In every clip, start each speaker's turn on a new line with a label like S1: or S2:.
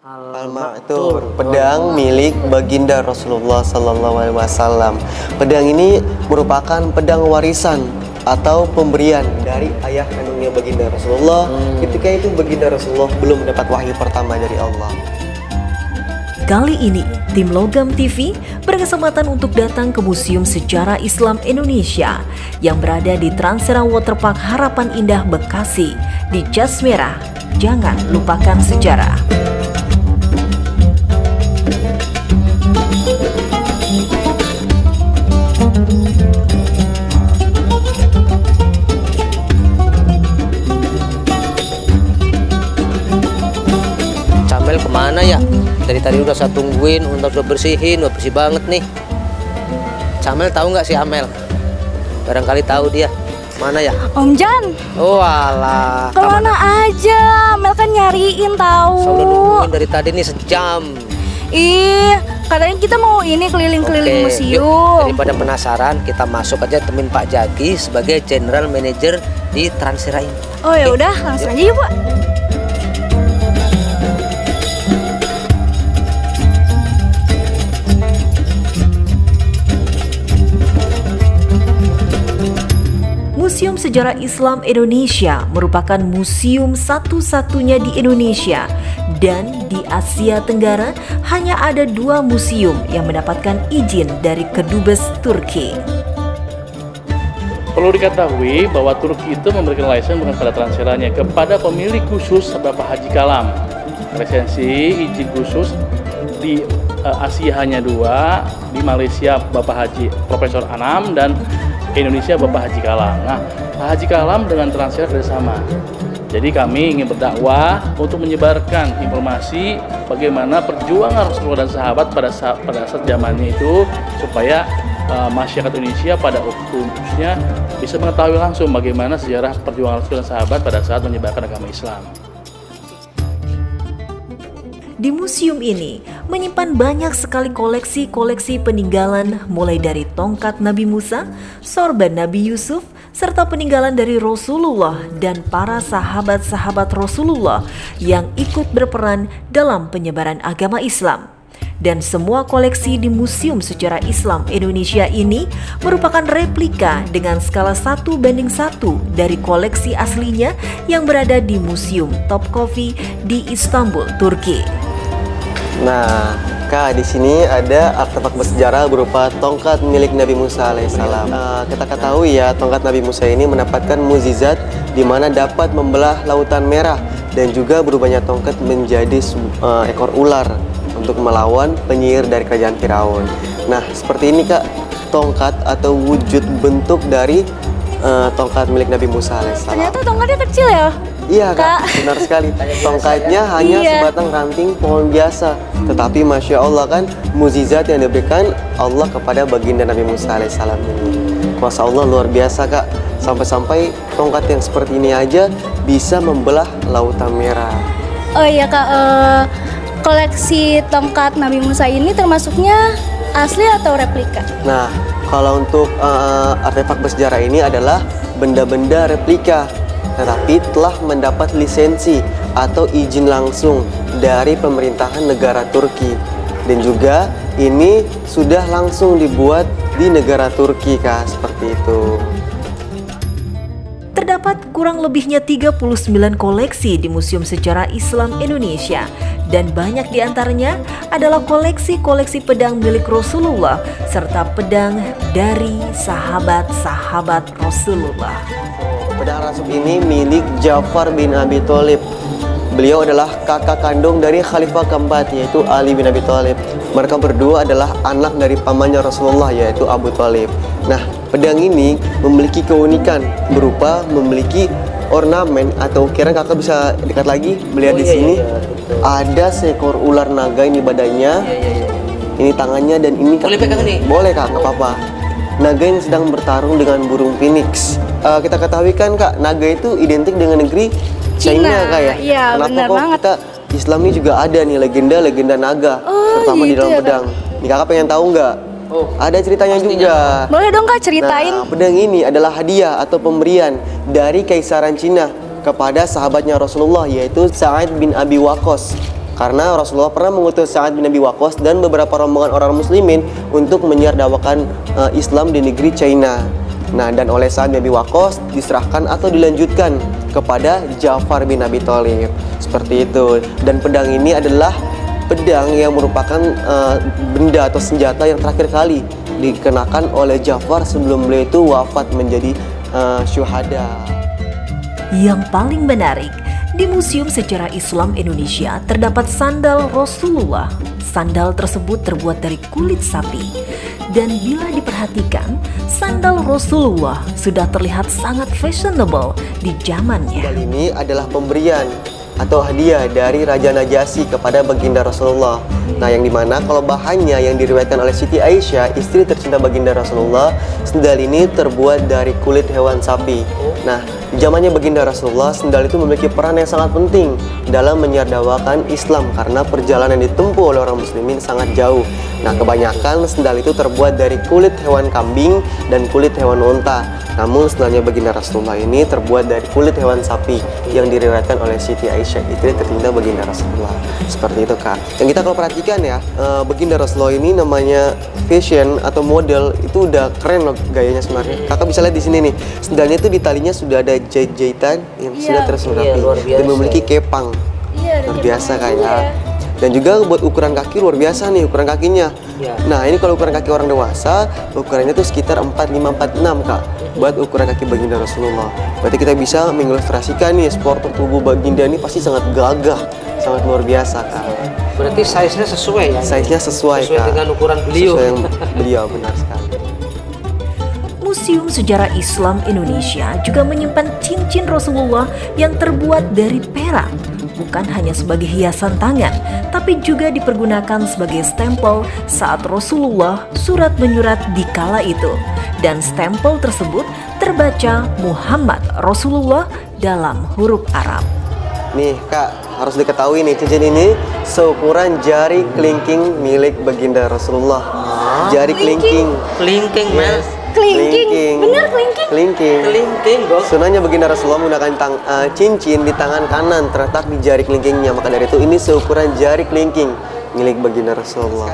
S1: Al-Ma'thur, pedang milik baginda Rasulullah SAW. Pedang ini merupakan pedang warisan atau pemberian dari ayah kandungnya baginda Rasulullah. Ketika itu baginda Rasulullah belum mendapat wahyu pertama dari Allah.
S2: Kali ini, tim Logam TV berkesempatan untuk datang ke Museum Sejarah Islam Indonesia yang berada di Transera Waterpark Harapan Indah, Bekasi, di jas merah. Jangan lupakan sejarah.
S3: Camel kemana ya? Dari tadi udah saya tungguin, udah bersihin, udah bersih banget nih. Camel tahu nggak si Amel? Barangkali tahu dia. Mana ya?
S4: Om Jan.
S3: Oh alah.
S4: Kemana aja? Mel kan nyariin tahu.
S3: Saya udah nungguin dari tadi nih sejam.
S4: Ih, katanya kita mau ini keliling-keliling museum.
S3: Yuk, daripada penasaran, kita masuk aja temuin Pak Jaki sebagai General Manager di Transera ini.
S4: Oh ya udah, langsung aja yuk, Pak.
S2: Museum Sejarah Islam Indonesia merupakan museum satu-satunya di Indonesia dan di Asia Tenggara hanya ada 2 museum yang mendapatkan izin dari Kedubes Turki.
S5: Perlu diketahui bahwa Turki itu memberikan lisensi bukan pada Transeranya kepada pemilik khusus Bapak Haji Kalam. Lisensi izin khusus di Asia hanya 2, di Malaysia Bapak Haji Profesor Anam dan Indonesia Bapak Haji Kalam. Nah, Pak Haji Kalam dengan Transera kerjasama. Jadi kami ingin berdakwah untuk menyebarkan informasi bagaimana perjuangan Rasulullah dan sahabat pada saat zamannya itu supaya masyarakat Indonesia pada khususnya bisa mengetahui langsung bagaimana sejarah perjuangan Rasulullah dan sahabat pada saat menyebarkan agama Islam.
S2: Di museum ini menyimpan banyak sekali koleksi-koleksi peninggalan mulai dari tongkat Nabi Musa, sorban Nabi Yusuf, serta peninggalan dari Rasulullah dan para sahabat-sahabat Rasulullah yang ikut berperan dalam penyebaran agama Islam. Dan semua koleksi di Museum Sejarah Islam Indonesia ini merupakan replika dengan skala 1:1 dari koleksi aslinya yang berada di Museum Topkapi di Istanbul, Turki.
S1: Nah, Kak, di sini ada artefak bersejarah berupa tongkat milik Nabi Musa alaihissalam. Kita ketahui ya, tongkat Nabi Musa ini mendapatkan mukjizat di mana dapat membelah lautan merah dan juga berubahnya tongkat menjadi ekor ular untuk melawan penyihir dari kerajaan Firaun. Nah, seperti ini Kak, tongkat atau wujud bentuk dari tongkat milik Nabi Musa alaihissalam.
S4: Ternyata tongkatnya kecil ya?
S1: Iya Kak, benar sekali. Tongkatnya hanya sebatang ranting pohon biasa. Tetapi Masya Allah kan, mukjizat yang diberikan Allah kepada baginda Nabi Musa alaihissalam ini. Masya Allah luar biasa Kak. Sampai-sampai tongkat yang seperti ini aja bisa membelah lautan merah.
S4: Oh iya Kak, koleksi tongkat Nabi Musa ini termasuknya asli atau replika?
S1: Nah, kalau untuk artefak bersejarah ini adalah benda-benda replika, tetapi telah mendapat lisensi atau izin langsung dari pemerintahan negara Turki. Dan juga ini sudah langsung dibuat di negara Turki Kak, seperti itu.
S2: Terdapat kurang lebihnya 39 koleksi di Museum Sejarah Islam Indonesia dan banyak diantaranya adalah koleksi-koleksi pedang milik Rasulullah serta pedang dari sahabat-sahabat Rasulullah.
S1: Pedang rasuk ini milik Ja'far bin Abi Thalib. Beliau adalah kakak kandung dari Khalifah keempat, yaitu Ali bin Abi Thalib. Mereka berdua adalah anak dari pamannya Rasulullah, yaitu Abu Thalib. Nah, pedang ini memiliki keunikan berupa memiliki ornamen atau ukiran. Kakak bisa dekat lagi melihat di sini. Ada seekor ular naga ini badannya. Ini tangannya dan ini
S3: boleh pegang nih?
S1: Boleh Kak, nggak apa-apa. Naga yang sedang bertarung dengan burung phoenix. Kita ketahui kan Kak, naga itu identik dengan negeri China Kak ya.
S4: Iya,
S1: kenapa kok banget. Kita Islam ini juga ada nih legenda-legenda naga, terutama
S4: gitu
S1: di dalam
S4: ya,
S1: pedang. Nih Kakak pengen tahu nggak? Ada ceritanya juga.
S4: Boleh dong Kak ceritain.
S1: Nah, pedang ini adalah hadiah atau pemberian dari Kaisaran Cina kepada sahabatnya Rasulullah, yaitu Sa'ad bin Abi Waqqas. Karena Rasulullah pernah mengutus Sa'ad bin Abi Waqqas dan beberapa rombongan orang muslimin untuk menyiardawakan Islam di negeri China. Nah, dan oleh Sa'ad bin Abi Waqqas diserahkan atau dilanjutkan kepada Ja'far bin Abi Thalib. Seperti itu. Dan pedang ini adalah pedang yang merupakan benda atau senjata yang terakhir kali dikenakan oleh Ja'far sebelum beliau itu wafat menjadi syuhada.
S2: Yang paling menarik, di Museum Sejarah Islam Indonesia terdapat sandal Rasulullah. Sandal tersebut terbuat dari kulit sapi. Dan bila diperhatikan, sandal Rasulullah sudah terlihat sangat fashionable di zamannya.
S1: Sandal ini adalah pemberian atau hadiah dari Raja Najasyi kepada baginda Rasulullah. Nah, yang dimana kalau bahannya yang diriwayatkan oleh Siti Aisyah, istri tercinta baginda Rasulullah, sandal ini terbuat dari kulit hewan sapi. Nah, di zamannya baginda Rasulullah, sandal itu memiliki peran yang sangat penting dalam menyiardawakan Islam karena perjalanan yang ditempuh oleh orang muslimin sangat jauh. Nah, kebanyakan sandal itu terbuat dari kulit hewan kambing dan kulit hewan unta. Namun sandalnya baginda Rasulullah ini terbuat dari kulit hewan sapi yang diriwayatkan oleh Siti Aisyah, istri tercinta baginda Rasulullah. Seperti itu, Kak. Yang kita kalau perhatikan ya, baginda Rasulullah ini namanya fashion atau model itu udah keren loh gayanya sebenarnya. Kakak bisa lihat di sini nih, sandalnya itu di talinya sudah ada jahit-jahitan yang sudah tersurapi dan memiliki kepang. Luar biasa kayak. Dan juga buat ukuran kaki luar biasa nih ukuran kakinya. Nah, ini kalau ukuran kaki orang dewasa, ukurannya tuh sekitar 45-46, Kak. Buat ukuran kaki baginda Rasulullah. Berarti kita bisa mengilustrasikan nih struktur tubuh baginda ini pasti sangat gagah, sangat luar biasa, Kak.
S3: Berarti size-nya sesuai ya?
S1: Size-nya sesuai, Kak.
S3: Dengan ukuran beliau.
S1: Sesuai yang beliau, benar sekali.
S2: Museum Sejarah Islam Indonesia juga menyimpan cincin Rasulullah yang terbuat dari perak. Bukan hanya sebagai hiasan tangan, tapi juga dipergunakan sebagai stempel saat Rasulullah surat menyurat di kala itu. Dan stempel tersebut terbaca Muhammad Rasulullah dalam huruf Arab.
S1: Nih, Kak, harus diketahui nih, cincin ini seukuran jari kelingking milik baginda Rasulullah. Jari kelingking.
S3: Kelingking, Mel.
S4: Kelingking. Bener kelingking?
S1: Kelingking.
S3: Kelingking, Bos.
S1: Sunahnya baginda Rasulullah menggunakan cincin di tangan kanan terletak di jari kelingkingnya. Maka dari itu ini seukuran jari kelingking milik baginda Rasulullah.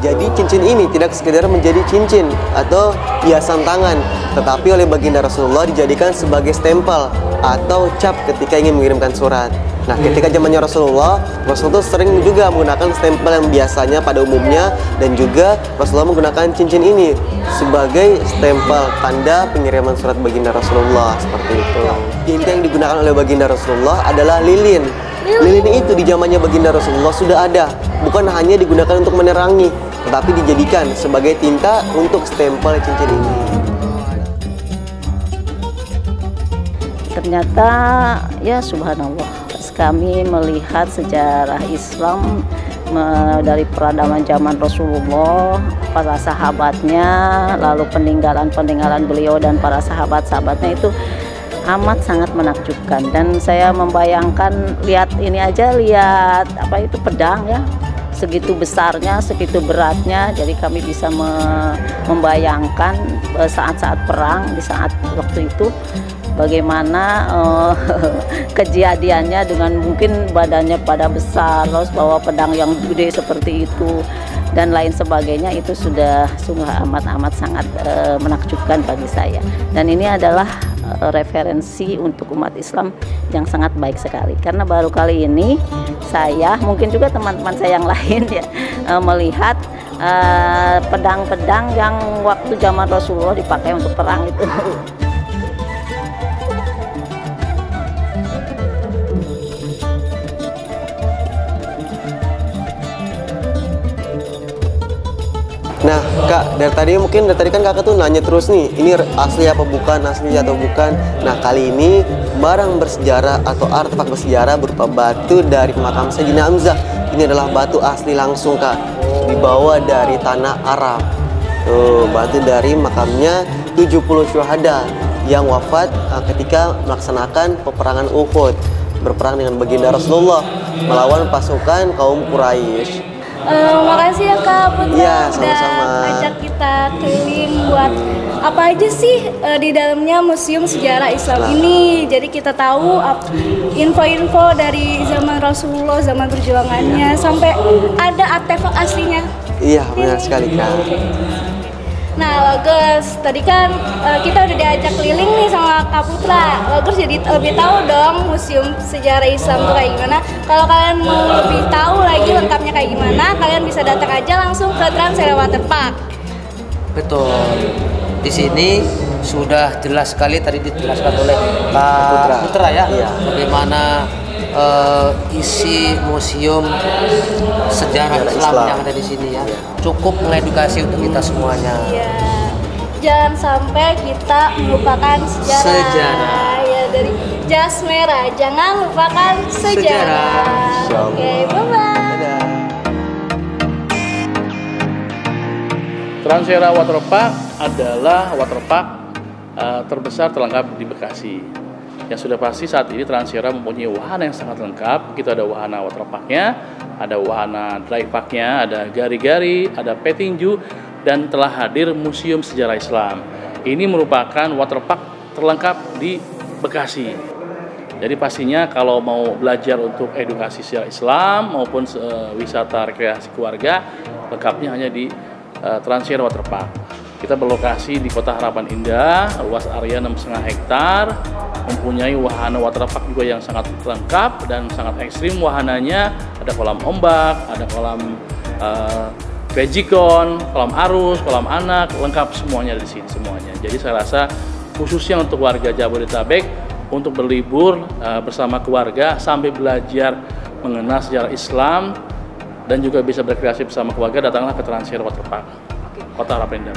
S1: Jadi cincin ini tidak sekedar menjadi cincin atau hiasan tangan, tetapi oleh baginda Rasulullah dijadikan sebagai stempel atau cap ketika ingin mengirimkan surat. Nah, ketika zamannya Rasulullah tuh sering juga menggunakan stempel yang biasanya pada umumnya, dan juga Rasulullah menggunakan cincin ini sebagai stempel tanda pengiriman surat baginda Rasulullah, seperti itu. Tinta yang digunakan oleh baginda Rasulullah adalah lilin. Lilin itu di zamannya baginda Rasulullah sudah ada, bukan hanya digunakan untuk menerangi, tetapi dijadikan sebagai tinta untuk stempel cincin ini.
S6: Ternyata ya subhanallah, kami melihat sejarah Islam dari peradaban zaman Rasulullah, para sahabatnya, lalu peninggalan beliau dan para sahabat-sahabatnya itu amat sangat menakjubkan. Dan saya membayangkan, lihat ini aja, lihat apa itu pedang ya, segitu besarnya, segitu beratnya. Jadi kami bisa membayangkan saat-saat perang, di saat waktu itu bagaimana kejadiannya, dengan mungkin badannya pada besar, terus bawa pedang yang gede seperti itu dan lain sebagainya. Itu sudah sungguh amat sangat menakjubkan bagi saya, dan ini adalah referensi untuk umat Islam yang sangat baik sekali, karena baru kali ini saya, mungkin juga teman-teman saya yang lain ya, melihat pedang-pedang yang waktu zaman Rasulullah dipakai untuk perang itu.
S1: Nah, Kak, dari tadi kan Kakak tuh nanya terus nih, ini asli apa bukan, asli atau bukan. Nah, kali ini barang bersejarah atau artefak bersejarah berupa batu dari makam Sayyidina Hamzah. Ini adalah batu asli langsung, Kak, dibawa dari tanah Arab. Tuh, batu dari makamnya 70 syuhada yang wafat ketika melaksanakan peperangan Uhud, berperang dengan baginda Rasulullah melawan pasukan kaum Quraisy.
S4: Makasih ya Kak Putra
S1: Iya,
S4: udah
S1: sama-sama.
S4: ajak kita keliling buat apa aja sih di dalamnya Museum Sejarah Islam ini. Jadi kita tahu info-info dari zaman Rasulullah, zaman perjuangannya, sampai ada artefak aslinya.
S1: Iya, benar sekali Kak.
S4: Nah, Logos, tadi kan kita udah diajak keliling nih sama Kak Putra. Logos jadi lebih tahu dong Museum Sejarah Islam itu kayak gimana. Kalau kalian mau lebih tahu lagi lengkapnya kayak gimana, kalian bisa datang aja langsung ke Transera Waterpark.
S3: Betul. Di sini sudah jelas sekali tadi dijelaskan oleh Pak Putra ya,
S1: Iya.
S3: bagaimana isi museum sejarah Islam yang ada di sini ya. Cukup mengedukasi untuk kita semuanya.
S4: Iya. Jangan sampai kita melupakan sejarah. Ya, dari jas merah, jangan lupakan sejarah. Oke, bye-bye.
S1: Dadah.
S5: Transera Waterpark adalah waterpark terbesar terlengkap di Bekasi. Yang sudah pasti saat ini Transera mempunyai wahana yang sangat lengkap. Kita ada wahana waterparknya, ada wahana dry parknya, ada gari-gari, ada petinju, dan telah hadir Museum Sejarah Islam. Ini merupakan waterpark terlengkap di Bekasi. Jadi pastinya kalau mau belajar untuk edukasi sejarah Islam maupun wisata rekreasi keluarga, lengkapnya hanya di Transera Waterpark. Kita berlokasi di Kota Harapan Indah, luas area 6,5 hektar, mempunyai wahana waterpark juga yang sangat lengkap dan sangat ekstrim wahananya. Ada kolam ombak, ada kolam vegikon, kolam arus, kolam anak, lengkap semuanya di sini semuanya. Jadi saya rasa khususnya untuk warga Jabodetabek untuk berlibur bersama keluarga sambil belajar mengenal sejarah Islam dan juga bisa berkreasi bersama keluarga, datanglah ke Transera Waterpark, Kota Harapan Indah.